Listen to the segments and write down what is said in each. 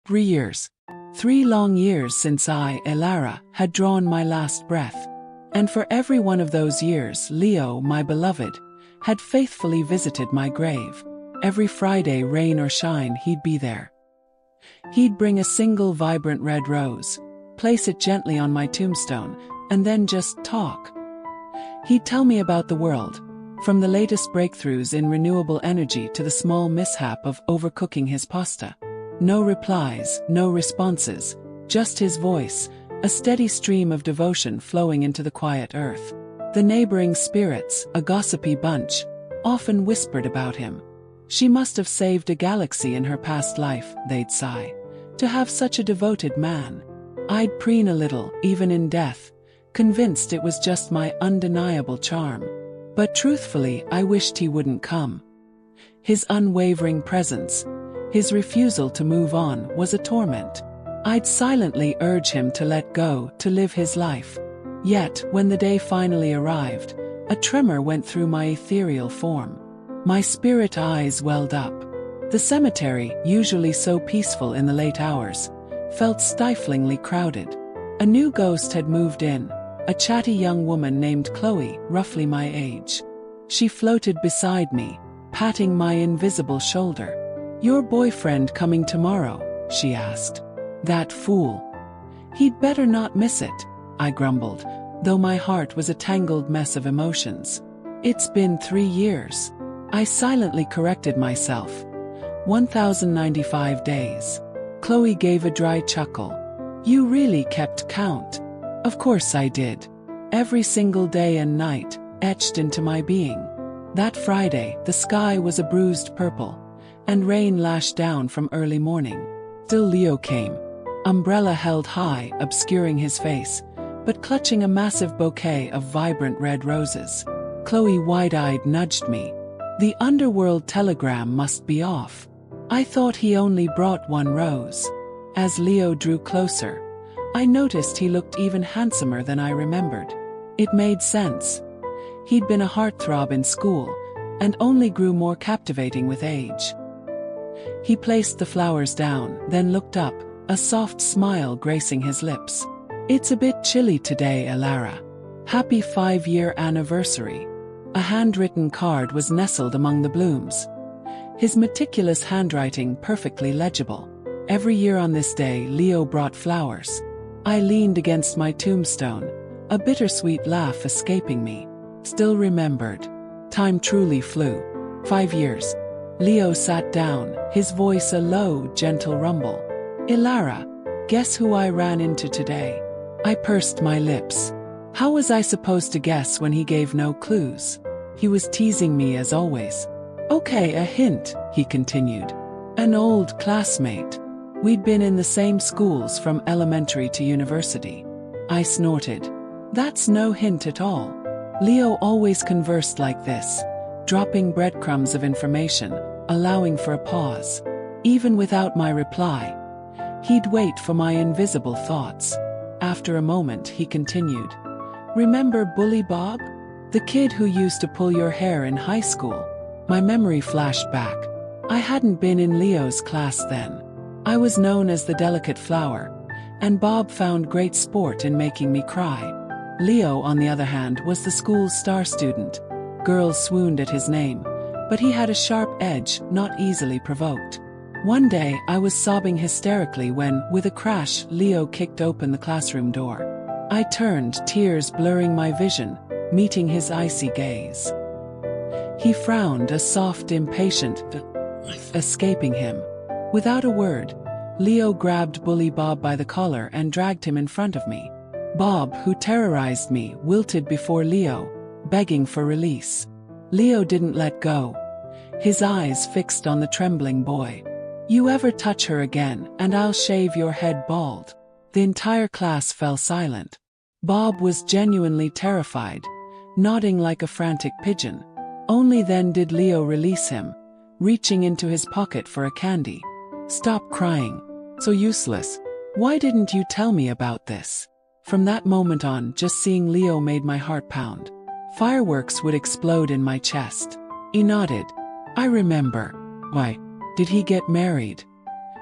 3 years. 3 long years since I, Elara, had drawn my last breath. And for every one of those years, Leo, my beloved, had faithfully visited my grave. Every Friday, rain or shine, he'd be there. He'd bring a single vibrant red rose, place it gently on my tombstone, and then just talk. He'd tell me about the world, from the latest breakthroughs in renewable energy to the small mishap of overcooking his pasta. No replies, no responses, just his voice, a steady stream of devotion flowing into the quiet earth. The neighboring spirits, a gossipy bunch, often whispered about him. She must have saved a galaxy in her past life, they'd sigh, to have such a devoted man. I'd preen a little, even in death, convinced it was just my undeniable charm. But truthfully, I wished he wouldn't come. His unwavering presence, his refusal to move on, was a torment. I'd silently urge him to let go, to live his life. Yet, when the day finally arrived, a tremor went through my ethereal form. My spirit eyes welled up. The cemetery, usually so peaceful in the late hours, felt stiflingly crowded. A new ghost had moved in, a chatty young woman named Chloe, roughly my age. She floated beside me, patting my invisible shoulder. "Your boyfriend coming tomorrow?" she asked. "That fool. He'd better not miss it," I grumbled, though my heart was a tangled mess of emotions. "It's been 3 years." I silently corrected myself. 1095 days. Chloe gave a dry chuckle. "You really kept count." Of course I did. Every single day and night, etched into my being. That Friday, the sky was a bruised purple, and rain lashed down from early morning. Still Leo came. Umbrella held high, obscuring his face, but clutching a massive bouquet of vibrant red roses. Chloe wide-eyed nudged me. The underworld telegram must be off. I thought he only brought 1 rose. As Leo drew closer, I noticed he looked even handsomer than I remembered. It made sense. He'd been a heartthrob in school, and only grew more captivating with age. He placed the flowers down, then looked up, a soft smile gracing his lips. "It's a bit chilly today, Elara. Happy 5-year anniversary." A handwritten card was nestled among the blooms, his meticulous handwriting perfectly legible. Every year on this day, Leo brought flowers. I leaned against my tombstone, a bittersweet laugh escaping me. Still remembered. Time truly flew. 5 years. Leo sat down, his voice a low, gentle rumble. "Elara, guess who I ran into today?" I pursed my lips. How was I supposed to guess when he gave no clues? He was teasing me as always. "Okay, a hint," he continued. "An old classmate. We'd been in the same schools from elementary to university." I snorted. "That's no hint at all." Leo always conversed like this, dropping breadcrumbs of information, allowing for a pause. Even without my reply, he'd wait for my invisible thoughts. After a moment, he continued. "Remember Bully Bob? The kid who used to pull your hair in high school?" My memory flashed back. I hadn't been in Leo's class then. I was known as the delicate flower, and Bob found great sport in making me cry. Leo, on the other hand, was the school's star student. Girls swooned at his name, but he had a sharp edge, not easily provoked. One day, I was sobbing hysterically when, with a crash, Leo kicked open the classroom door. I turned, tears blurring my vision, meeting his icy gaze. He frowned, a soft, impatient escaping him. Without a word, Leo grabbed Bully Bob by the collar and dragged him in front of me. Bob, who terrorized me, wilted before Leo, begging for release. Leo didn't let go, his eyes fixed on the trembling boy. "You ever touch her again, and I'll shave your head bald." The entire class fell silent. Bob was genuinely terrified, nodding like a frantic pigeon. Only then did Leo release him, reaching into his pocket for a candy. "Stop crying. So useless. Why didn't you tell me about this?" From that moment on, just seeing Leo made my heart pound. Fireworks would explode in my chest. He nodded. "I remember. Why, did he get married?"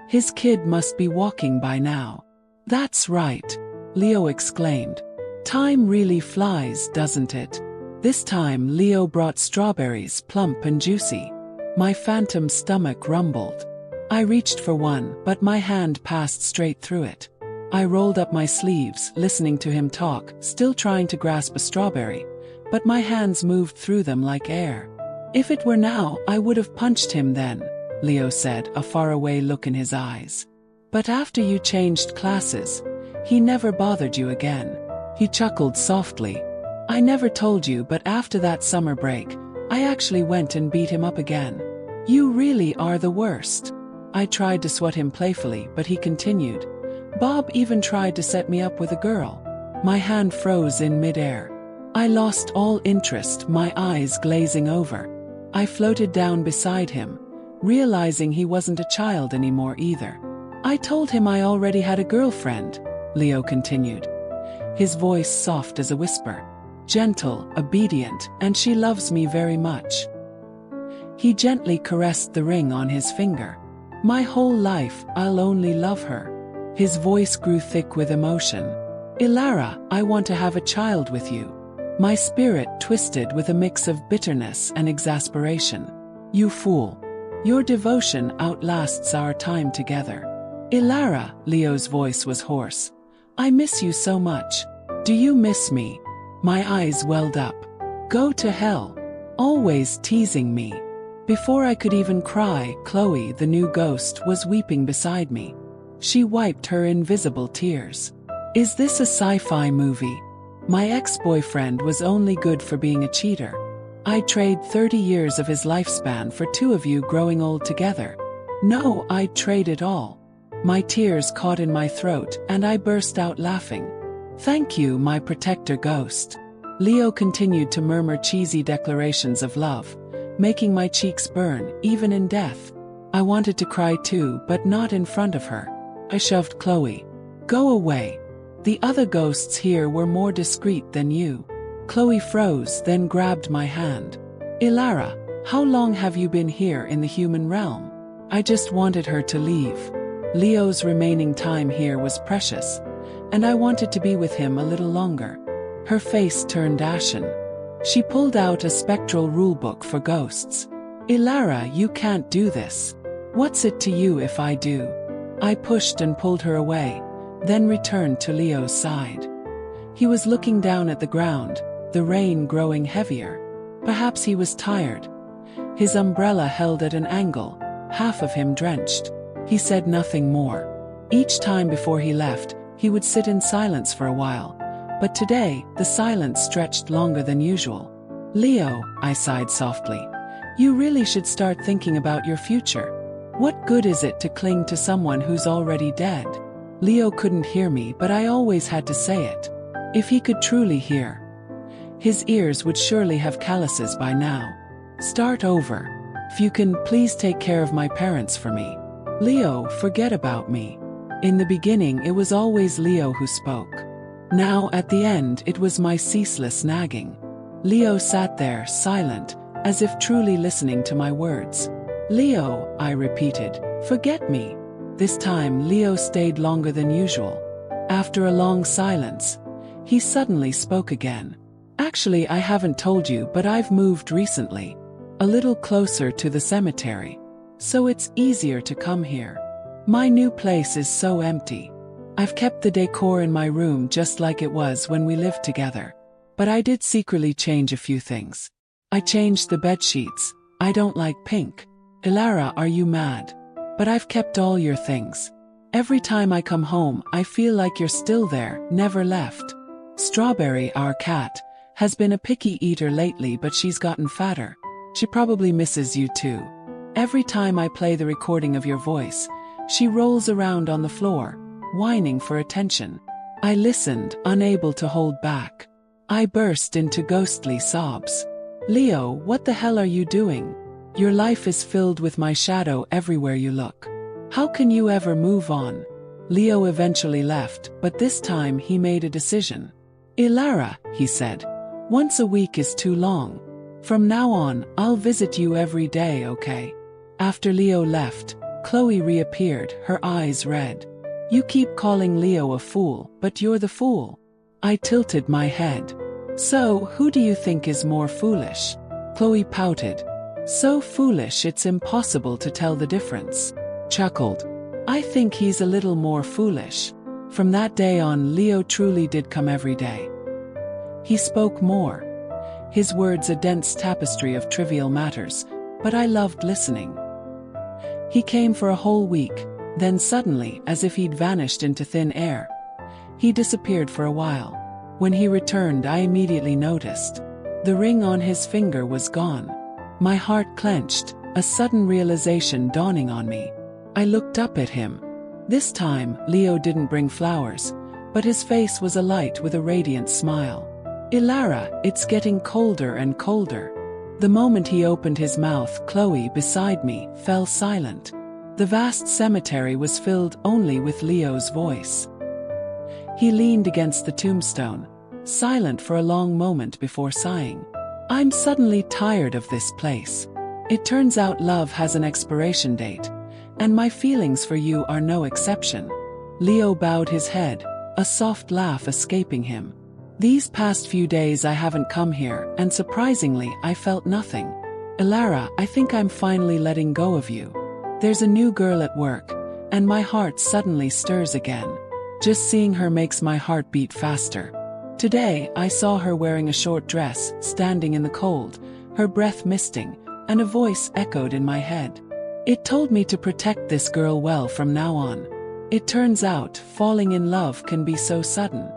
His kid must be walking by now. That's right, Leo exclaimed. Time really flies, doesn't it? This time Leo brought strawberries, plump and juicy. My phantom stomach rumbled. I reached for one, but my hand passed straight through it. I rolled up my sleeves, listening to him talk, still trying to grasp a strawberry, but my hands moved through them like air. If it were now, I would have punched him then, Leo said, a faraway look in his eyes. But after you changed classes, he never bothered you again. He chuckled softly. I never told you, but after that summer break, I actually went and beat him up again. You really are the worst. I tried to swat him playfully, but he continued. Bob even tried to set me up with a girl. My hand froze in midair. I lost all interest, my eyes glazing over. I floated down beside him, realizing he wasn't a child anymore either. I told him I already had a girlfriend, Leo continued. His voice soft as a whisper. Gentle, obedient, and she loves me very much. He gently caressed the ring on his finger. My whole life, I'll only love her. His voice grew thick with emotion. Ilara, I want to have a child with you. My spirit twisted with a mix of bitterness and exasperation. You fool. Your devotion outlasts our time together. Ilara, Leo's voice was hoarse. I miss you so much. Do you miss me? My eyes welled up. Go to hell. Always teasing me. Before I could even cry, Chloe, the new ghost, was weeping beside me. She wiped her invisible tears. Is this a sci-fi movie? My ex-boyfriend was only good for being a cheater. I'd trade 30 years of his lifespan for two of you growing old together. No, I'd trade it all. My tears caught in my throat, and I burst out laughing. Thank you, my protector ghost. Leo continued to murmur cheesy declarations of love, making my cheeks burn, even in death. I wanted to cry too, but not in front of her. I shoved Chloe. Go away. The other ghosts here were more discreet than you. Chloe froze, then grabbed my hand. Ilara, how long have you been here in the human realm? I just wanted her to leave. Leo's remaining time here was precious, and I wanted to be with him a little longer. Her face turned ashen. She pulled out a spectral rulebook for ghosts. Ilara, you can't do this. What's it to you if I do? I pushed and pulled her away, then returned to Leo's side. He was looking down at the ground, the rain growing heavier. Perhaps he was tired. His umbrella held at an angle, half of him drenched. He said nothing more. Each time before he left, he would sit in silence for a while, but today, the silence stretched longer than usual. Leo, I sighed softly, you really should start thinking about your future. What good is it to cling to someone who's already dead? Leo couldn't hear me, but I always had to say it. If he could truly hear, his ears would surely have calluses by now. Start over. If you can, please take care of my parents for me. Leo, forget about me. In the beginning, it was always Leo who spoke. Now, at the end, it was my ceaseless nagging. Leo sat there, silent, as if truly listening to my words. Leo, I repeated, forget me. This time, Leo stayed longer than usual. After a long silence, he suddenly spoke again. Actually, I haven't told you, but I've moved recently. A little closer to the cemetery. So it's easier to come here. My new place is so empty. I've kept the decor in my room just like it was when we lived together. But I did secretly change a few things. I changed the bed sheets. I don't like pink. Ilara, are you mad? But I've kept all your things. Every time I come home, I feel like you're still there, never left. Strawberry, our cat, has been a picky eater lately, but she's gotten fatter. She probably misses you too. Every time I play the recording of your voice, she rolls around on the floor, whining for attention. I listened, unable to hold back. I burst into ghostly sobs. Leo, what the hell are you doing? Your life is filled with my shadow everywhere you look. How can you ever move on? Leo eventually left, but this time he made a decision. Ilara, he said, once a week is too long. From now on, I'll visit you every day, okay? After Leo left, Chloe reappeared, her eyes red. You keep calling Leo a fool, but you're the fool. I tilted my head. So, who do you think is more foolish? Chloe pouted. So foolish it's impossible to tell the difference. Chuckled. I think he's a little more foolish. From that day on, Leo truly did come every day. He spoke more. His words a dense tapestry of trivial matters, but I loved listening. He came for a whole week, then suddenly, as if he'd vanished into thin air, he disappeared for a while. When he returned, I immediately noticed. The ring on his finger was gone. My heart clenched, a sudden realization dawning on me. I looked up at him. This time, Leo didn't bring flowers, but his face was alight with a radiant smile. Ilara, it's getting colder and colder. The moment he opened his mouth, Chloe, beside me, fell silent. The vast cemetery was filled only with Leo's voice. He leaned against the tombstone, silent for a long moment before sighing. I'm suddenly tired of this place. It turns out love has an expiration date, and my feelings for you are no exception. Leo bowed his head, a soft laugh escaping him. These past few days I haven't come here, and surprisingly, I felt nothing. Ilara, I think I'm finally letting go of you. There's a new girl at work, and my heart suddenly stirs again. Just seeing her makes my heart beat faster. Today, I saw her wearing a short dress, standing in the cold, her breath misting, and a voice echoed in my head. It told me to protect this girl well from now on. It turns out, falling in love can be so sudden.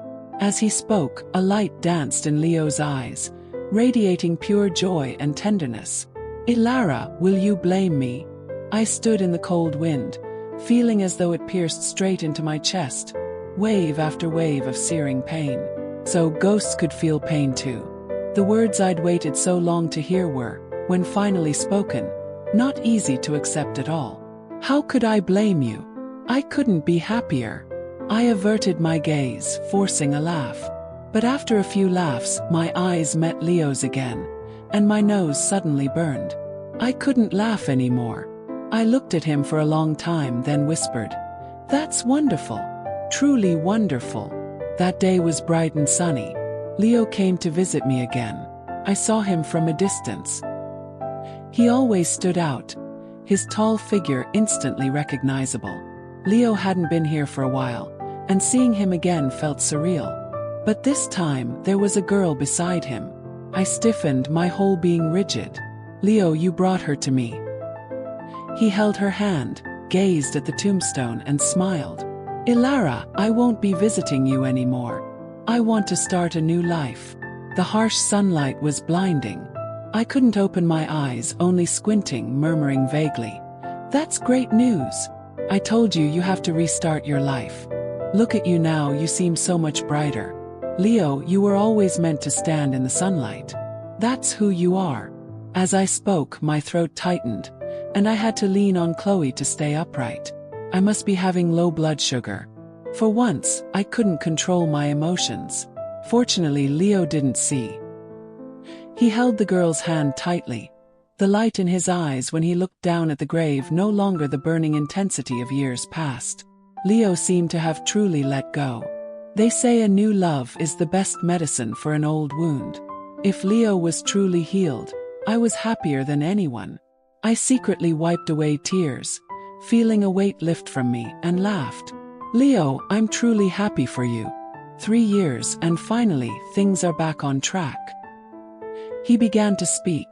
As he spoke, a light danced in Leo's eyes, radiating pure joy and tenderness. Ilara, will you blame me? I stood in the cold wind, feeling as though it pierced straight into my chest, wave after wave of searing pain. So ghosts could feel pain too. The words I'd waited so long to hear were, when finally spoken, not easy to accept at all. How could I blame you? I couldn't be happier. I averted my gaze, forcing a laugh. But after a few laughs, my eyes met Leo's again, and my nose suddenly burned. I couldn't laugh anymore. I looked at him for a long time, then whispered, "That's wonderful. Truly wonderful." That day was bright and sunny. Leo came to visit me again. I saw him from a distance. He always stood out, his tall figure instantly recognizable. Leo hadn't been here for a while, and seeing him again felt surreal. But this time, there was a girl beside him. I stiffened, my whole being rigid. "Leo, you brought her to me." He held her hand, gazed at the tombstone and smiled. "Ilara, I won't be visiting you anymore. I want to start a new life." The harsh sunlight was blinding. I couldn't open my eyes, only squinting, murmuring vaguely, "That's great news. I told you you have to restart your life. Look at you now, you seem so much brighter. Leo, you were always meant to stand in the sunlight. That's who you are." As I spoke, my throat tightened, and I had to lean on Chloe to stay upright. I must be having low blood sugar. For once, I couldn't control my emotions. Fortunately, Leo didn't see. He held the girl's hand tightly, the light in his eyes when he looked down at the grave no longer the burning intensity of years past. Leo seemed to have truly let go. They say a new love is the best medicine for an old wound. If Leo was truly healed, I was happier than anyone. I secretly wiped away tears, feeling a weight lift from me, and laughed. "Leo, I'm truly happy for you. 3 years and finally, things are back on track." He began to speak,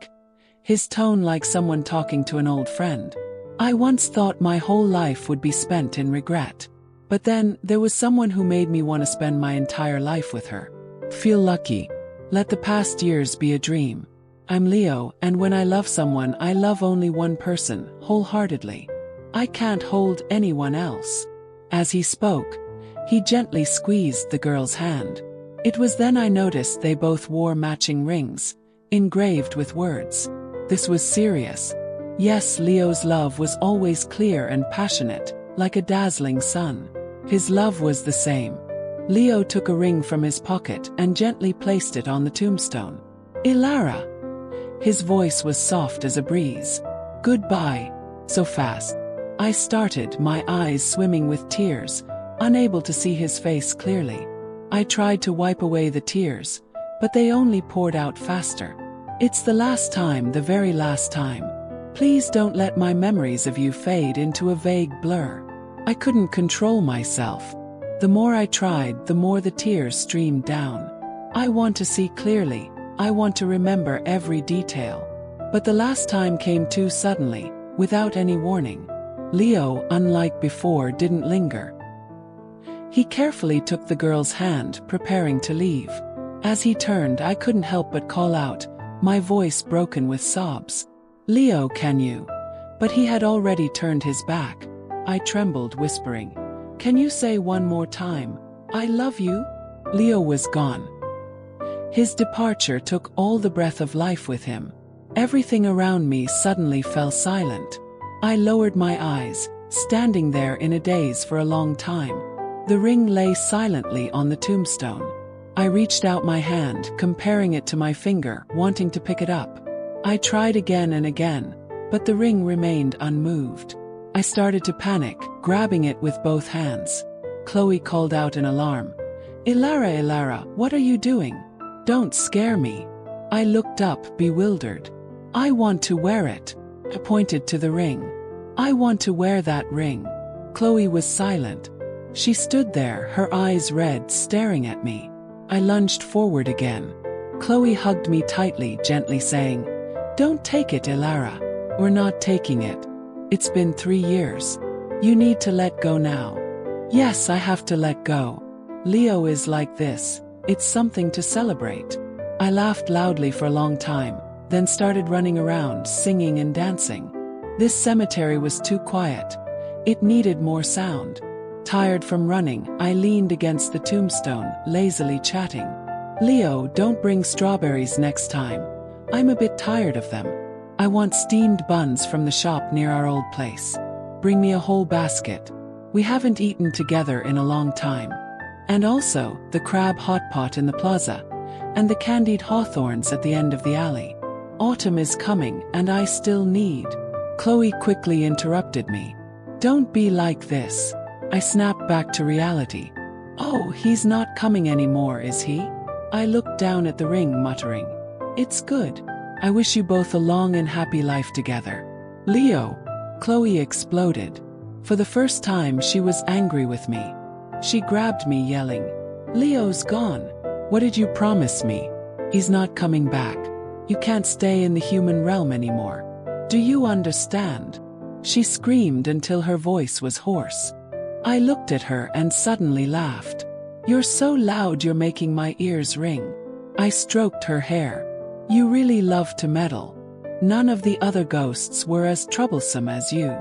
his tone like someone talking to an old friend. "I once thought my whole life would be spent in regret. But then, there was someone who made me want to spend my entire life with her. Feel lucky. Let the past years be a dream. I'm Leo, and when I love someone, I love only one person, wholeheartedly. I can't hold anyone else." As he spoke, he gently squeezed the girl's hand. It was then I noticed they both wore matching rings, engraved with words. This was serious. Yes, Leo's love was always clear and passionate, like a dazzling sun. His love was the same. Leo took a ring from his pocket and gently placed it on the tombstone. "Ilara." His voice was soft as a breeze. "Goodbye. So fast." I started, my eyes swimming with tears, unable to see his face clearly. I tried to wipe away the tears, but they only poured out faster. It's the last time, the very last time. Please don't let my memories of you fade into a vague blur. I couldn't control myself. The more I tried, the more the tears streamed down. I want to see clearly. I want to remember every detail. But the last time came too suddenly, without any warning. Leo, unlike before, didn't linger. He carefully took the girl's hand, preparing to leave. As he turned, I couldn't help but call out, my voice broken with sobs. Leo, can you? But he had already turned his back. I trembled, whispering, can you say one more time, I love you? Leo was gone. His departure took all the breath of life with him. Everything around me suddenly fell silent. I lowered my eyes, standing there in a daze for a long time. The ring lay silently on the tombstone. I reached out my hand, comparing it to my finger, wanting to pick it up. I tried again and again, but the ring remained unmoved. I started to panic, grabbing it with both hands. Chloe called out in alarm. Elara, Elara, what are you doing? Don't scare me. I looked up, bewildered. I want to wear it. I pointed to the ring. I want to wear that ring. Chloe was silent. She stood there, her eyes red, staring at me. I lunged forward again. Chloe hugged me tightly, gently saying, don't take it, Elara. We're not taking it. It's been 3 years. You need to let go now. Yes, I have to let go. Leo is like this. It's something to celebrate. I laughed loudly for a long time, then started running around, singing and dancing. This cemetery was too quiet. It needed more sound. Tired from running, I leaned against the tombstone, lazily chatting. Leo, don't bring strawberries next time. I'm a bit tired of them. I want steamed buns from the shop near our old place. Bring me a whole basket. We haven't eaten together in a long time. And also, the crab hot pot in the plaza, and the candied hawthorns at the end of the alley. Autumn is coming, and I still need. Chloe quickly interrupted me. Don't be like this. I snapped back to reality. Oh, he's not coming anymore, is he? I looked down at the ring, muttering. It's good. I wish you both a long and happy life together. Leo. Chloe exploded. For the first time, she was angry with me. She grabbed me, yelling, Leo's gone. What did you promise me? He's not coming back. You can't stay in the human realm anymore. Do you understand? She screamed until her voice was hoarse. I looked at her and suddenly laughed. You're so loud you're making my ears ring. I stroked her hair. You really love to meddle. None of the other ghosts were as troublesome as you.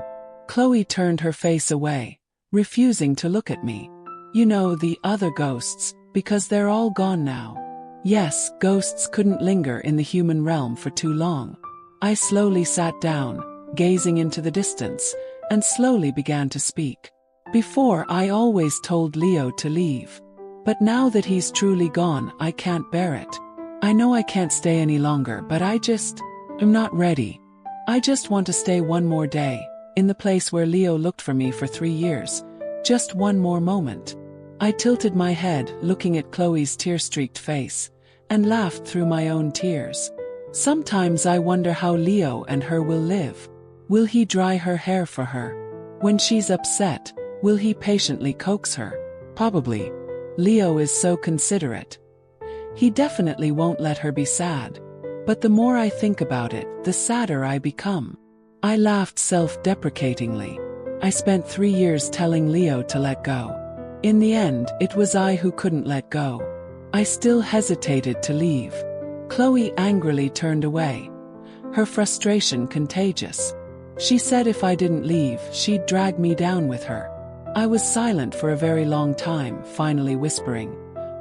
Chloe turned her face away, refusing to look at me. You know, the other ghosts, because they're all gone now. Yes, ghosts couldn't linger in the human realm for too long. I slowly sat down, gazing into the distance, and slowly began to speak. Before, I always told Leo to leave. But now that he's truly gone, I can't bear it. I know I can't stay any longer, but I'm not ready. I just want to stay one more day, in the place where Leo looked for me for 3 years. Just one more moment. I tilted my head, looking at Chloe's tear-streaked face, and laughed through my own tears. Sometimes I wonder how Leo and her will live. Will he dry her hair for her? When she's upset, will he patiently coax her? Probably. Leo is so considerate. He definitely won't let her be sad. But the more I think about it, the sadder I become. I laughed self-deprecatingly. I spent 3 years telling Leo to let go. In the end, it was I who couldn't let go. I still hesitated to leave. Chloe angrily turned away. Her frustration contagious. She said if I didn't leave, she'd drag me down with her. I was silent for a very long time, finally whispering,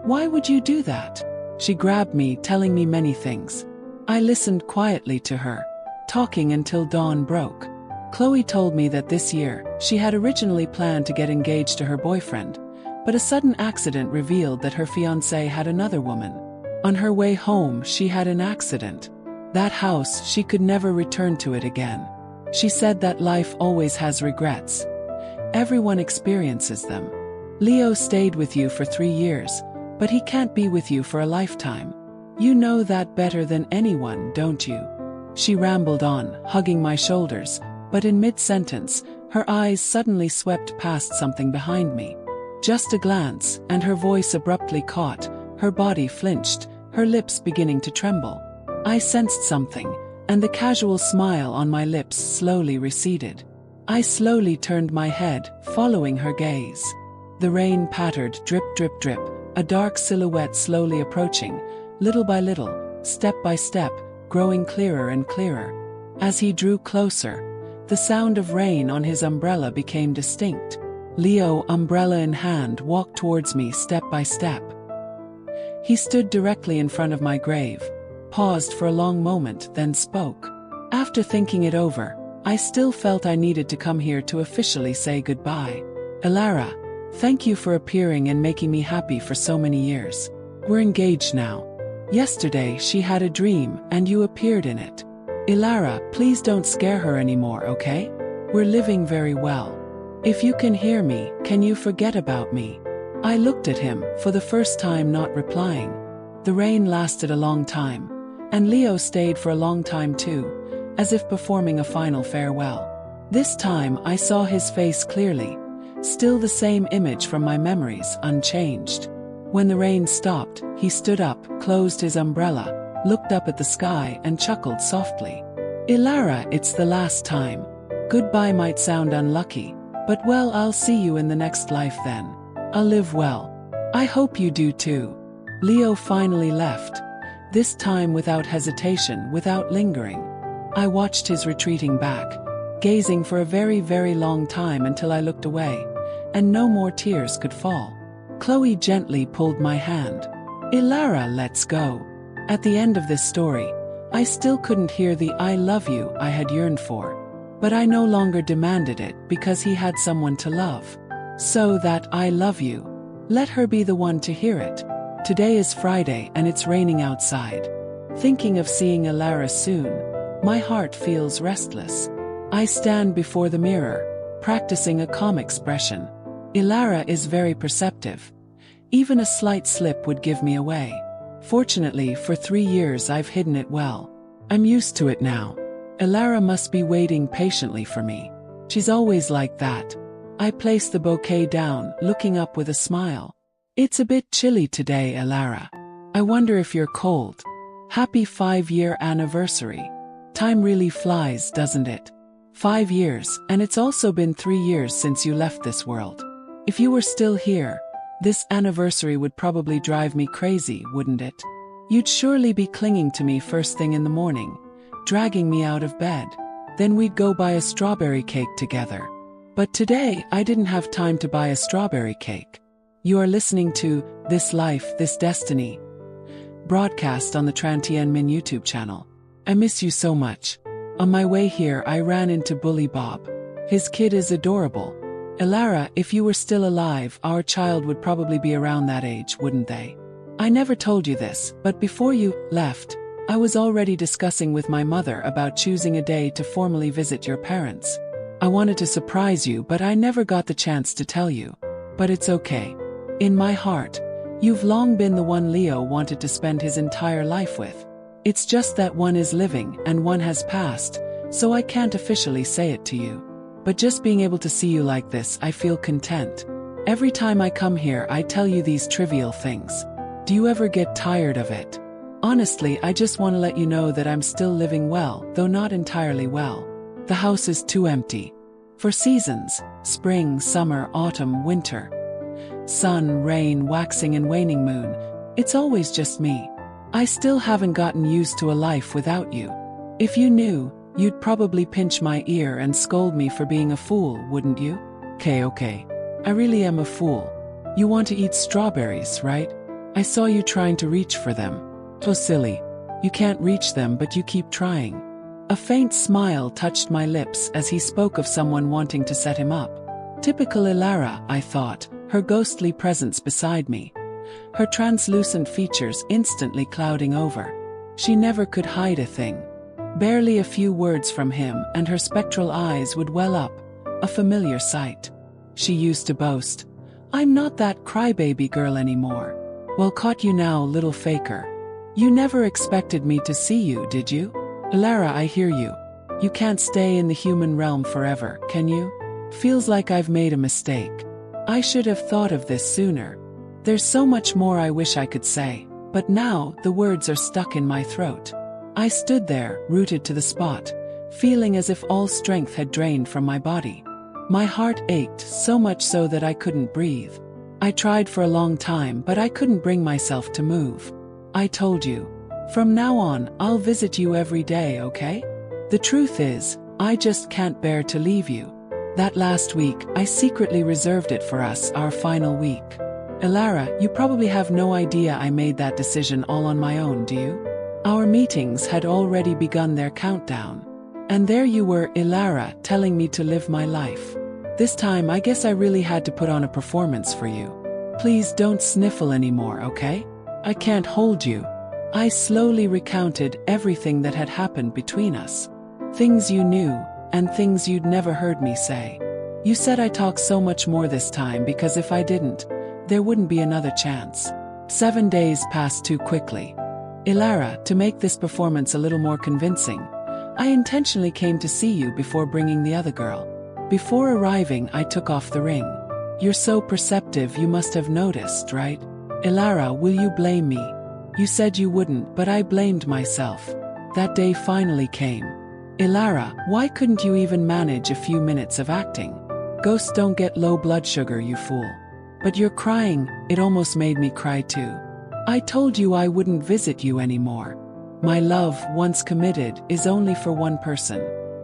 "Why would you do that?" She grabbed me, telling me many things. I listened quietly to her, talking until dawn broke. Chloe told me that this year, she had originally planned to get engaged to her boyfriend, but a sudden accident revealed that her fiancé had another woman. On her way home, she had an accident. That house, she could never return to it again. She said that life always has regrets. Everyone experiences them. Leo stayed with you for 3 years, but he can't be with you for a lifetime. You know that better than anyone, don't you? She rambled on, hugging my shoulders, but in mid-sentence, her eyes suddenly swept past something behind me. Just a glance, and her voice abruptly caught, her body flinched, her lips beginning to tremble. I sensed something, and the casual smile on my lips slowly receded. I slowly turned my head, following her gaze. The rain pattered, drip, drip, drip, a dark silhouette slowly approaching, little by little, step by step, growing clearer and clearer. As he drew closer, the sound of rain on his umbrella became distinct. Leo, umbrella in hand, walked towards me step by step. He stood directly in front of my grave, paused for a long moment, then spoke. After thinking it over, I still felt I needed to come here to officially say goodbye. Elara, thank you for appearing and making me happy for so many years. We're engaged now. Yesterday she had a dream and you appeared in it. Elara, please don't scare her anymore, okay? We're living very well. If you can hear me, can you forget about me? I looked at him, for the first time not replying. The rain lasted a long time, and Leo stayed for a long time too, as if performing a final farewell. This time I saw his face clearly, still the same image from my memories, unchanged. When the rain stopped, he stood up, closed his umbrella, looked up at the sky and chuckled softly. Elara, it's the last time. Goodbye might sound unlucky, but well, I'll see you in the next life then. I'll live well. I hope you do too. Leo finally left, this time without hesitation, without lingering. I watched his retreating back, gazing for a very, very long time until I looked away, and no more tears could fall. Chloe gently pulled my hand. Elara, let's go. At the end of this story, I still couldn't hear the I love you I had yearned for. But I no longer demanded it because he had someone to love. So that I love you. Let her be the one to hear it. Today is Friday and it's raining outside. Thinking of seeing Elara soon, my heart feels restless. I stand before the mirror, practicing a calm expression. Elara is very perceptive. Even a slight slip would give me away. Fortunately, for 3 years I've hidden it well. I'm used to it now. Elara must be waiting patiently for me. She's always like that. I place the bouquet down, looking up with a smile. It's a bit chilly today, Elara. I wonder if you're cold. Happy 5-year anniversary. Time really flies, doesn't it? 5 years, and it's also been 3 years since you left this world. If you were still here, this anniversary would probably drive me crazy, wouldn't it? You'd surely be clinging to me first thing in the morning, dragging me out of bed. Then we'd go buy a strawberry cake together. But today, I didn't have time to buy a strawberry cake. You are listening to This Life, This Destiny, broadcast on the Trantien Min YouTube channel. I miss you so much. On my way here, I ran into Bully Bob. His kid is adorable. Elara, if you were still alive, our child would probably be around that age, wouldn't they? I never told you this, but before you left, I was already discussing with my mother about choosing a day to formally visit your parents. I wanted to surprise you, but I never got the chance to tell you. But it's okay. In my heart, you've long been the one Leo wanted to spend his entire life with. It's just that one is living and one has passed, so I can't officially say it to you. But just being able to see you like this, I feel content. Every time I come here, I tell you these trivial things. Do you ever get tired of it? Honestly, I just want to let you know that I'm still living well, though not entirely well. The house is too empty. For seasons, spring, summer, autumn, winter, sun, rain, waxing and waning moon, it's always just me. I still haven't gotten used to a life without you. If you knew, you'd probably pinch my ear and scold me for being a fool, wouldn't you? Okay. I really am a fool. You want to eat strawberries, right? I saw you trying to reach for them. So silly. You can't reach them, but you keep trying. A faint smile touched my lips as he spoke of someone wanting to set him up. Typical Elara, I thought, her ghostly presence beside me. Her translucent features instantly clouding over. She never could hide a thing. Barely a few words from him and her spectral eyes would well up, a familiar sight. She used to boast, "I'm not that crybaby girl anymore." Well, caught you now, little faker. You never expected me to see you, did you? Elara, I hear you. You can't stay in the human realm forever, can you? Feels like I've made a mistake. I should have thought of this sooner. There's so much more I wish I could say, but now the words are stuck in my throat. I stood there, rooted to the spot, feeling as if all strength had drained from my body. My heart ached so much so that I couldn't breathe. I tried for a long time, but I couldn't bring myself to move. I told you, from now on, I'll visit you every day, okay? The truth is, I just can't bear to leave you. That last week, I secretly reserved it for us, our final week. Elara, you probably have no idea I made that decision all on my own, do you? Our meetings had already begun their countdown. And there you were, Elara, telling me to live my life. This time I guess I really had to put on a performance for you. Please don't sniffle anymore, okay? I can't hold you. I slowly recounted everything that had happened between us. Things you knew, and things you'd never heard me say. You said I talk so much more this time because if I didn't, there wouldn't be another chance. 7 days passed too quickly. Elara, to make this performance a little more convincing, I intentionally came to see you before bringing the other girl. Before arriving, I took off the ring. You're so perceptive, you must have noticed, right? Elara, will you blame me? You said you wouldn't, but I blamed myself. That day finally came. Elara, why couldn't you even manage a few minutes of acting? Ghosts don't get low blood sugar, you fool. But you're crying, it almost made me cry too. I told you I wouldn't visit you anymore. My love, once committed, is only for one person.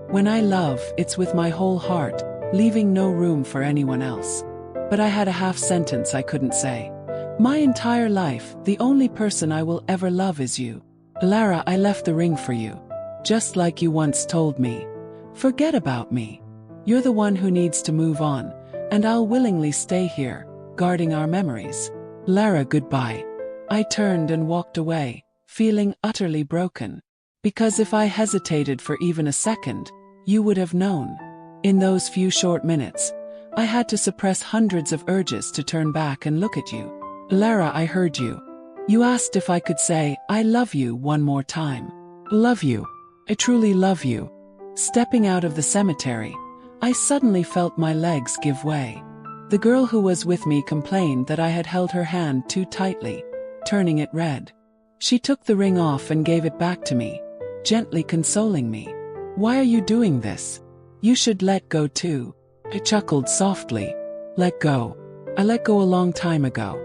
When I love, it's with my whole heart, leaving no room for anyone else. But I had a half sentence I couldn't say. My entire life, the only person I will ever love is you. Elara, I left the ring for you. Just like you once told me. Forget about me. You're the one who needs to move on, and I'll willingly stay here, guarding our memories. Elara, goodbye. I turned and walked away, feeling utterly broken. Because if I hesitated for even a second, you would have known. In those few short minutes, I had to suppress hundreds of urges to turn back and look at you. Elara, I heard you. You asked if I could say, I love you one more time. Love you. I truly love you. Stepping out of the cemetery, I suddenly felt my legs give way. The girl who was with me complained that I had held her hand too tightly, turning it red. She took the ring off and gave it back to me, gently consoling me. Why are you doing this? You should let go too. I chuckled softly. Let go. I let go a long time ago.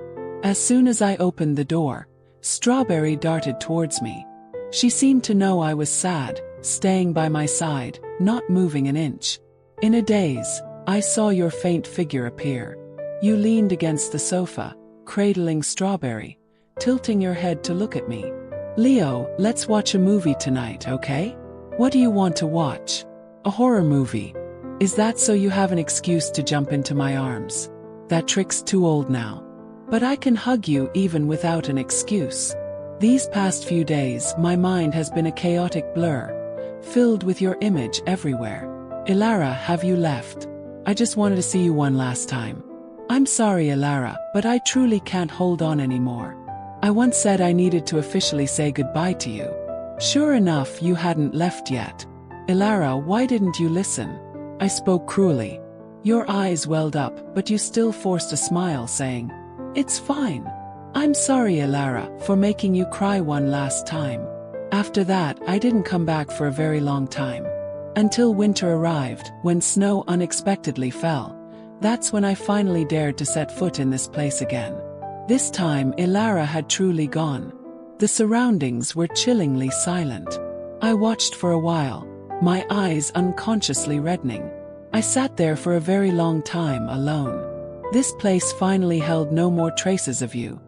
As soon as I opened the door, Strawberry darted towards me. She seemed to know I was sad, staying by my side, not moving an inch. In a daze, I saw your faint figure appear. You leaned against the sofa, cradling Strawberry, tilting your head to look at me. Leo, let's watch a movie tonight, okay? What do you want to watch? A horror movie. Is that so you have an excuse to jump into my arms? That trick's too old now. But I can hug you even without an excuse. These past few days, my mind has been a chaotic blur, filled with your image everywhere. Elara, have you left? I just wanted to see you one last time. I'm sorry, Elara, but I truly can't hold on anymore. I once said I needed to officially say goodbye to you. Sure enough, you hadn't left yet. Elara, why didn't you listen? I spoke cruelly. Your eyes welled up, but you still forced a smile, saying, It's fine. I'm sorry, Elara, for making you cry one last time. After that, I didn't come back for a very long time. Until winter arrived, when snow unexpectedly fell. That's when I finally dared to set foot in this place again. This time, Elara had truly gone. The surroundings were chillingly silent. I watched for a while, my eyes unconsciously reddening. I sat there for a very long time alone. This place finally held no more traces of you.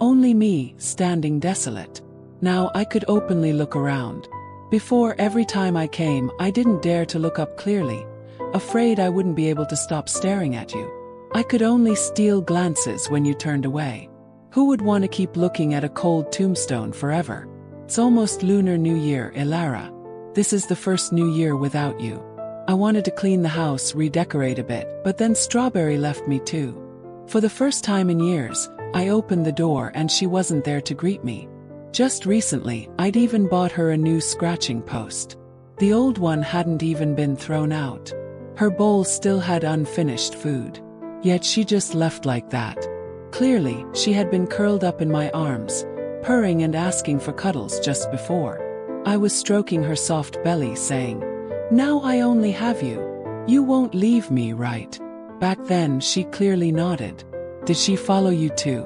Only me, standing desolate. Now I could openly look around. Before, every time I came, I didn't dare to look up clearly, afraid I wouldn't be able to stop staring at you. I could only steal glances when you turned away. Who would want to keep looking at a cold tombstone forever? It's almost Lunar New Year, Elara. This is the first new year without you. I wanted to clean the house, redecorate a bit, but then Strawberry left me too. For the first time in years, I opened the door and she wasn't there to greet me. Just recently, I'd even bought her a new scratching post. The old one hadn't even been thrown out. Her bowl still had unfinished food. Yet she just left like that. Clearly, she had been curled up in my arms, purring and asking for cuddles just before. I was stroking her soft belly saying, "Now I only have you. You won't leave me, right?" Back then she clearly nodded. Did she follow you too?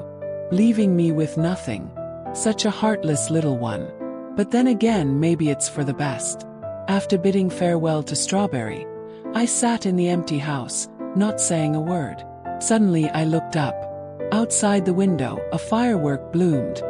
Leaving me with nothing. Such a heartless little one. But then again, maybe it's for the best. After bidding farewell to Strawberry, I sat in the empty house, not saying a word. Suddenly I looked up. Outside the window, a firework bloomed,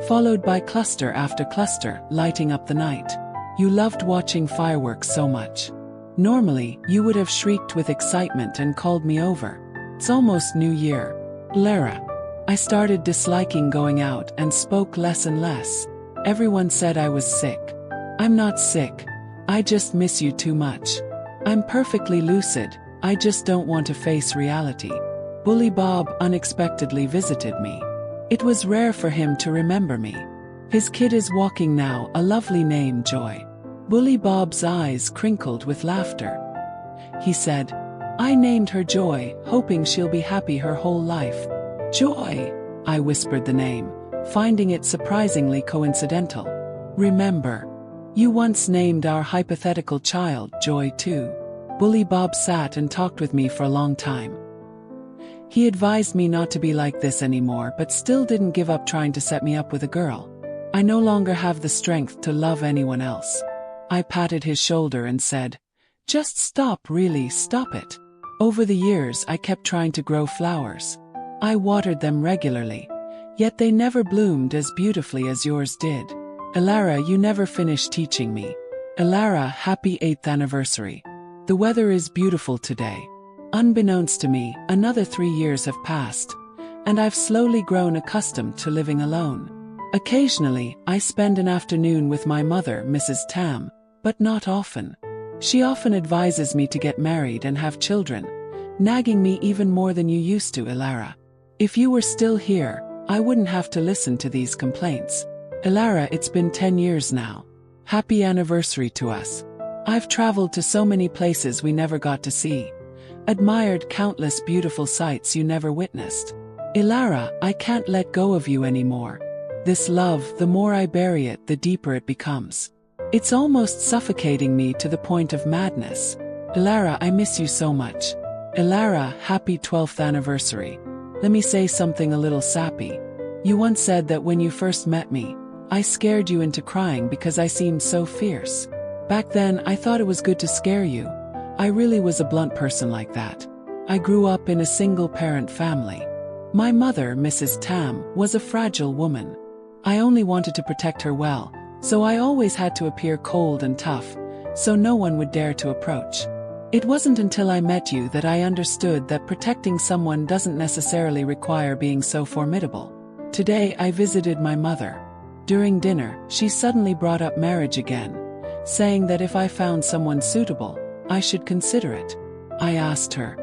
followed by cluster after cluster, lighting up the night. You loved watching fireworks so much. Normally, you would have shrieked with excitement and called me over. It's almost New Year. Lara. I started disliking going out and spoke less and less. Everyone said I was sick. I'm not sick. I just miss you too much. I'm perfectly lucid, I just don't want to face reality. Bully Bob unexpectedly visited me. It was rare for him to remember me. His kid is walking now, a lovely name, Joy. Bully Bob's eyes crinkled with laughter. He said, "I named her Joy, hoping she'll be happy her whole life." Joy, I whispered the name, finding it surprisingly coincidental. Remember, you once named our hypothetical child Joy too. Bully Bob sat and talked with me for a long time. He advised me not to be like this anymore, but still didn't give up trying to set me up with a girl. I no longer have the strength to love anyone else. I patted his shoulder and said, "Just stop, really, stop it." Over the years I kept trying to grow flowers. I watered them regularly, yet they never bloomed as beautifully as yours did. Elara, you never finished teaching me. Elara, happy 8th anniversary. The weather is beautiful today. Unbeknownst to me, another 3 years have passed, and I've slowly grown accustomed to living alone. Occasionally, I spend an afternoon with my mother, Mrs. Tam, but not often. She often advises me to get married and have children, nagging me even more than you used to, Elara. If you were still here, I wouldn't have to listen to these complaints. Elara, it's been 10 years now. Happy anniversary to us. I've traveled to so many places we never got to see. Admired countless beautiful sights you never witnessed. Elara, I can't let go of you anymore. This love, the more I bury it, the deeper it becomes. It's almost suffocating me to the point of madness. Elara, I miss you so much. Elara, happy 12th anniversary. Let me say something a little sappy. You once said that when you first met me, I scared you into crying because I seemed so fierce. Back then, I thought it was good to scare you. I really was a blunt person like that. I grew up in a single-parent family. My mother, Mrs. Tam, was a fragile woman. I only wanted to protect her well, so I always had to appear cold and tough, so no one would dare to approach. It wasn't until I met you that I understood that protecting someone doesn't necessarily require being so formidable. Today I visited my mother. During dinner, she suddenly brought up marriage again, saying that if I found someone suitable, I should consider it. I asked her,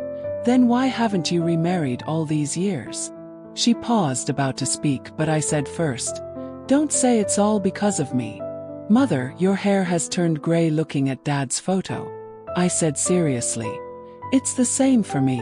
"Then why haven't you remarried all these years?" She paused about to speak, but I said first, "Don't say it's all because of me. Mother, your hair has turned gray looking at Dad's photo." I said seriously, "It's the same for me.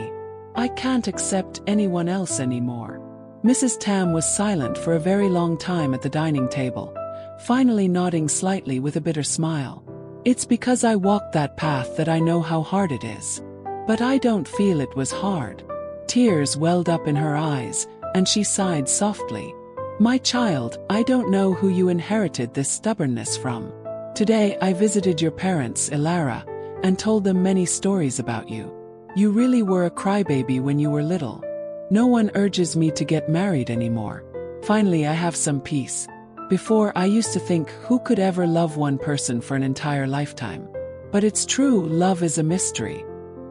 I can't accept anyone else anymore." Mrs. Tam was silent for a very long time at the dining table, finally nodding slightly with a bitter smile. "It's because I walked that path that I know how hard it is. But I don't feel it was hard." Tears welled up in her eyes, and she sighed softly. "My child, I don't know who you inherited this stubbornness from. Today I visited your parents, Elara, and told them many stories about you. You really were a crybaby when you were little. No one urges me to get married anymore. Finally I have some peace. Before I used to think, who could ever love one person for an entire lifetime? But it's true, love is a mystery.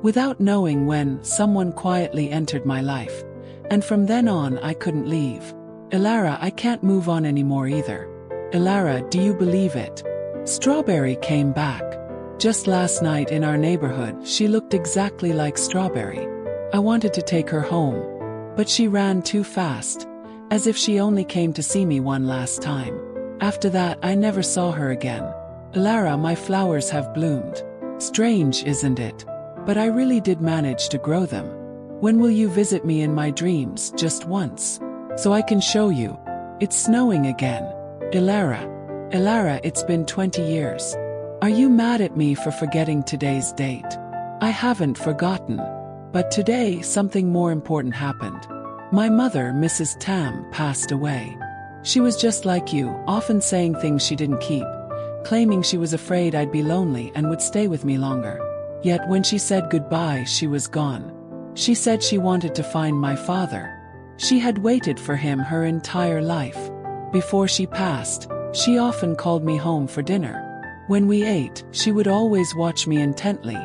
Without knowing when, someone quietly entered my life, and from then on I couldn't leave. Elara, I can't move on anymore either. Elara, do you believe it? Strawberry came back. Just last night in our neighborhood, she looked exactly like Strawberry. I wanted to take her home, but she ran too fast, as if she only came to see me one last time. After that, I never saw her again. Elara, my flowers have bloomed. Strange, isn't it? But I really did manage to grow them. When will you visit me in my dreams, just once? So I can show you. It's snowing again. Elara, it's been 20 years. Are you mad at me for forgetting today's date? I haven't forgotten. But today, something more important happened. My mother, Mrs. Tam, passed away. She was just like you, often saying things she didn't keep, claiming she was afraid I'd be lonely and would stay with me longer. Yet when she said goodbye, she was gone. She said she wanted to find my father. She had waited for him her entire life. Before she passed, she often called me home for dinner. When we ate, she would always watch me intently,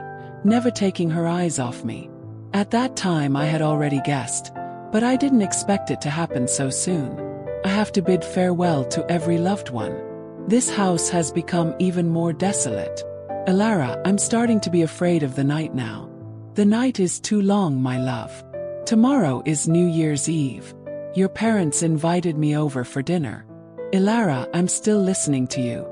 never taking her eyes off me. At that time I had already guessed, but I didn't expect it to happen so soon. I have to bid farewell to every loved one. This house has become even more desolate. Elara, I'm starting to be afraid of the night now. The night is too long, my love. Tomorrow is New Year's Eve. Your parents invited me over for dinner. Elara, I'm still listening to you.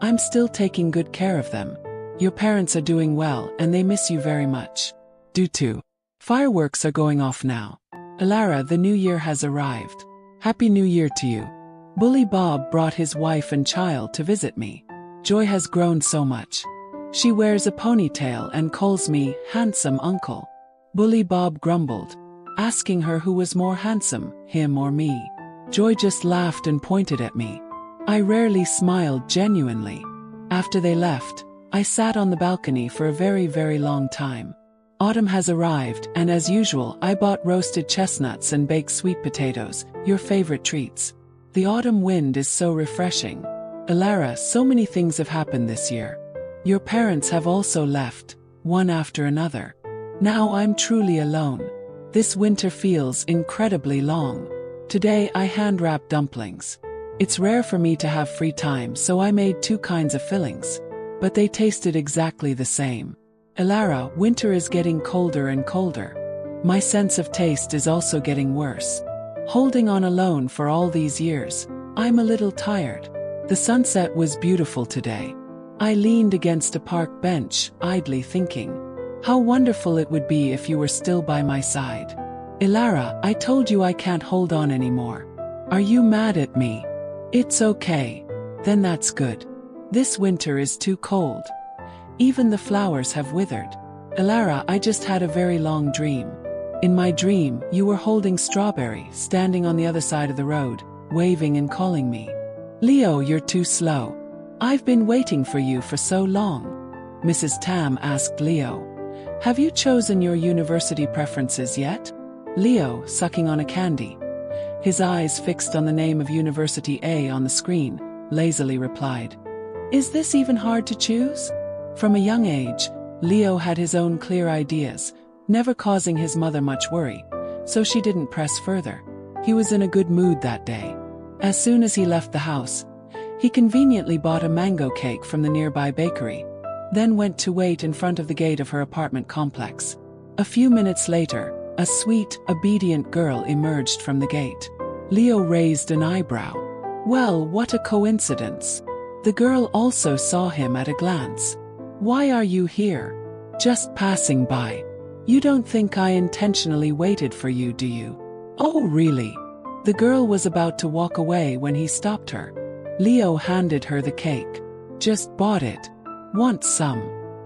I'm still taking good care of them. Your parents are doing well and they miss you very much. Do too. Fireworks are going off now. Elara, the new year has arrived. Happy New Year to you. Bully Bob brought his wife and child to visit me. Joy has grown so much. She wears a ponytail and calls me handsome uncle. Bully Bob grumbled, asking her who was more handsome, him or me. Joy just laughed and pointed at me. I rarely smiled genuinely. After they left, I sat on the balcony for a very, very long time. Autumn has arrived, and as usual, I bought roasted chestnuts and baked sweet potatoes, your favorite treats. The autumn wind is so refreshing. Elara, so many things have happened this year. Your parents have also left, one after another. Now I'm truly alone. This winter feels incredibly long. Today I hand-wrapped dumplings. It's rare for me to have free time, so I made 2 kinds of fillings. But they tasted exactly the same. Elara, winter is getting colder and colder. My sense of taste is also getting worse. Holding on alone for all these years, I'm a little tired. The sunset was beautiful today. I leaned against a park bench, idly thinking, how wonderful it would be if you were still by my side. Elara, I told you I can't hold on anymore. Are you mad at me? It's okay. Then that's good. This winter is too cold. Even the flowers have withered. Elara, I just had a very long dream. In my dream, you were holding Strawberry, standing on the other side of the road, waving and calling me. Leo, you're too slow. I've been waiting for you for so long. Mrs. Tam asked Leo, have you chosen your university preferences yet? Leo, sucking on a candy, his eyes fixed on the name of University A on the screen, lazily replied, is this even hard to choose? From a young age, Leo had his own clear ideas, never causing his mother much worry, so she didn't press further. He was in a good mood that day. As soon as he left the house, he conveniently bought a mango cake from the nearby bakery, then went to wait in front of the gate of her apartment complex. A few minutes later, a sweet, obedient girl emerged from the gate. Leo raised an eyebrow. Well, what a coincidence. The girl also saw him at a glance. Why are you here? Just passing by. You don't think I intentionally waited for you, do you? Oh, really? The girl was about to walk away when he stopped her. Leo handed her the cake. Just bought it. Want some?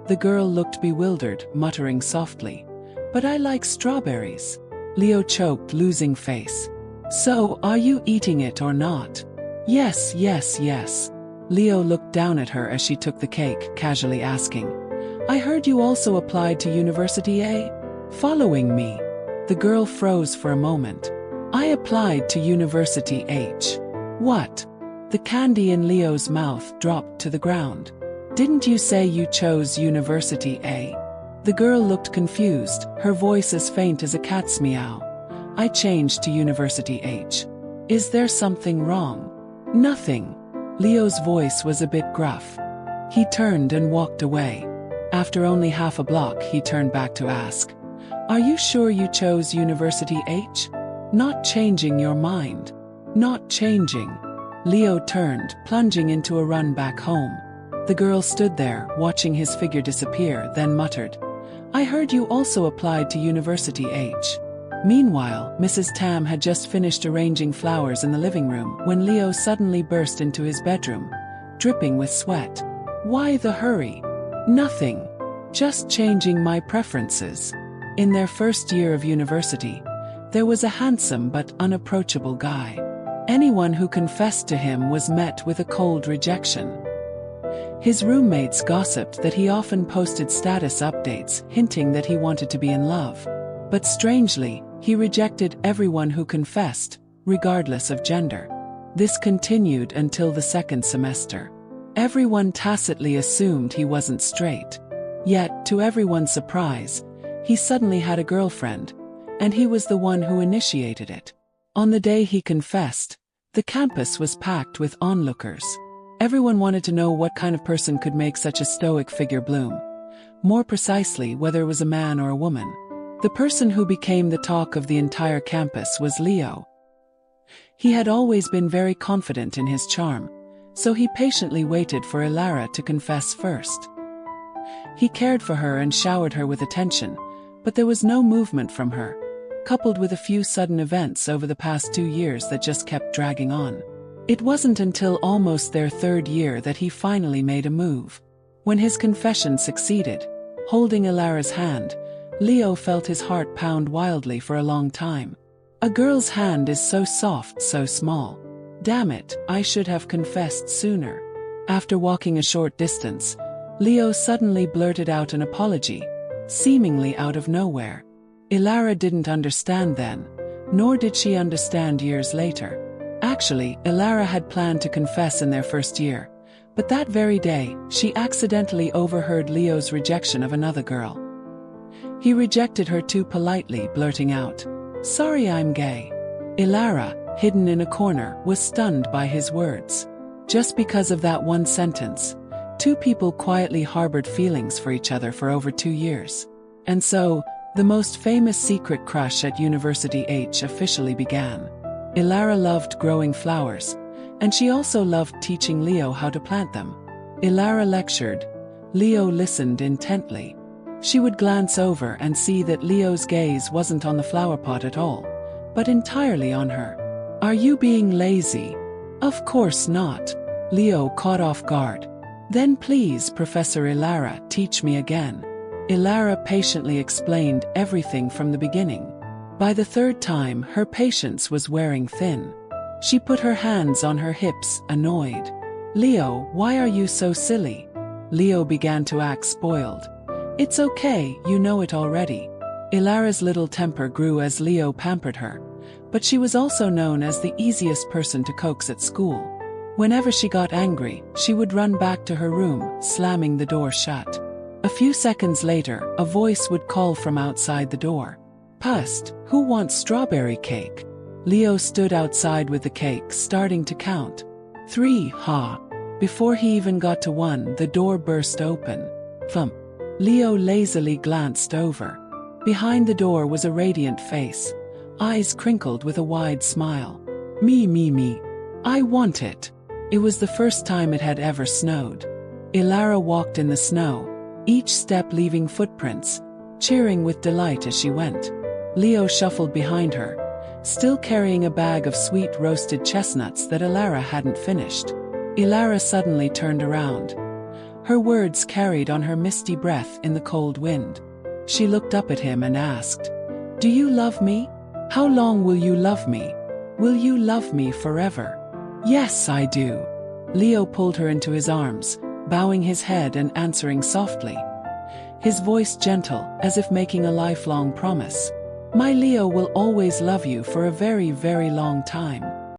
The girl looked bewildered, muttering softly. But I like strawberries. Leo choked, losing face. So, are you eating it or not? Yes, yes, yes. Leo looked down at her as she took the cake, casually asking, I heard you also applied to University A? Following me. The girl froze for a moment. I applied to University H. What? The candy in Leo's mouth dropped to the ground. Didn't you say you chose University A? The girl looked confused, her voice as faint as a cat's meow. I changed to University H. Is there something wrong? Nothing. Leo's voice was a bit gruff. He turned and walked away. After only half a block, he turned back to ask, "Are you sure you chose University H? Not changing your mind? Not changing?" Leo turned, plunging into a run back home. The girl stood there, watching his figure disappear, then muttered, "I heard you also applied to University H." Meanwhile, Mrs. Tam had just finished arranging flowers in the living room when Leo suddenly burst into his bedroom, dripping with sweat. "Why the hurry?" "Nothing. Just changing my preferences." In their first year of university, there was a handsome but unapproachable guy. Anyone who confessed to him was met with a cold rejection. His roommates gossiped that he often posted status updates hinting that he wanted to be in love. But strangely, he rejected everyone who confessed, regardless of gender. This continued until the second semester. Everyone tacitly assumed he wasn't straight. Yet, to everyone's surprise, he suddenly had a girlfriend, and he was the one who initiated it. On the day he confessed, the campus was packed with onlookers. Everyone wanted to know what kind of person could make such a stoic figure bloom. More precisely, whether it was a man or a woman. The person who became the talk of the entire campus was Leo. He had always been very confident in his charm, so he patiently waited for Ilara to confess first. He cared for her and showered her with attention, but there was no movement from her, coupled with a few sudden events over the past 2 years that just kept dragging on. It wasn't until almost their third year that he finally made a move. When his confession succeeded, holding Ilara's hand, Leo felt his heart pound wildly for a long time. A girl's hand is so soft, so small. Damn it, I should have confessed sooner. After walking a short distance, Leo suddenly blurted out an apology, seemingly out of nowhere. Ilara didn't understand then, nor did she understand years later. Actually, Ilara had planned to confess in their first year, but that very day, she accidentally overheard Leo's rejection of another girl. He rejected her too politely, blurting out, "Sorry, I'm gay." Ilara, hidden in a corner, was stunned by his words. Just because of that one sentence, two people quietly harbored feelings for each other for over 2 years. And so, the most famous secret crush at University H officially began. Ilara loved growing flowers, and she also loved teaching Leo how to plant them. Ilara lectured. Leo listened intently. She would glance over and see that Leo's gaze wasn't on the flower pot at all, but entirely on her. "Are you being lazy?" "Of course not." Leo caught off guard. "Then please, Professor Ilara, teach me again." Ilara patiently explained everything from the beginning. By the third time, her patience was wearing thin. She put her hands on her hips, annoyed. "Leo, why are you so silly?" Leo began to act spoiled. "It's okay, you know it already." Ilara's little temper grew as Leo pampered her, but she was also known as the easiest person to coax at school. Whenever she got angry, she would run back to her room, slamming the door shut. A few seconds later, a voice would call from outside the door. "Pust, who wants strawberry cake?" Leo stood outside with the cake, starting to count. 3, ha. Before he even got to 1, the door burst open. Thump. Leo lazily glanced over. Behind the door was a radiant face, eyes crinkled with a wide smile. Me. I want it." It was the first time it had ever snowed. Ilara walked in the snow, each step leaving footprints, cheering with delight as she went. Leo shuffled behind her, still carrying a bag of sweet roasted chestnuts that Ilara hadn't finished. Ilara suddenly turned around. Her words carried on her misty breath in the cold wind. She looked up at him and asked, "Do you love me? How long will you love me? Will you love me forever?" "Yes, I do." Leo pulled her into his arms, bowing his head and answering softly. His voice gentle, as if making a lifelong promise. "My Leo will always love you for a very, very long time."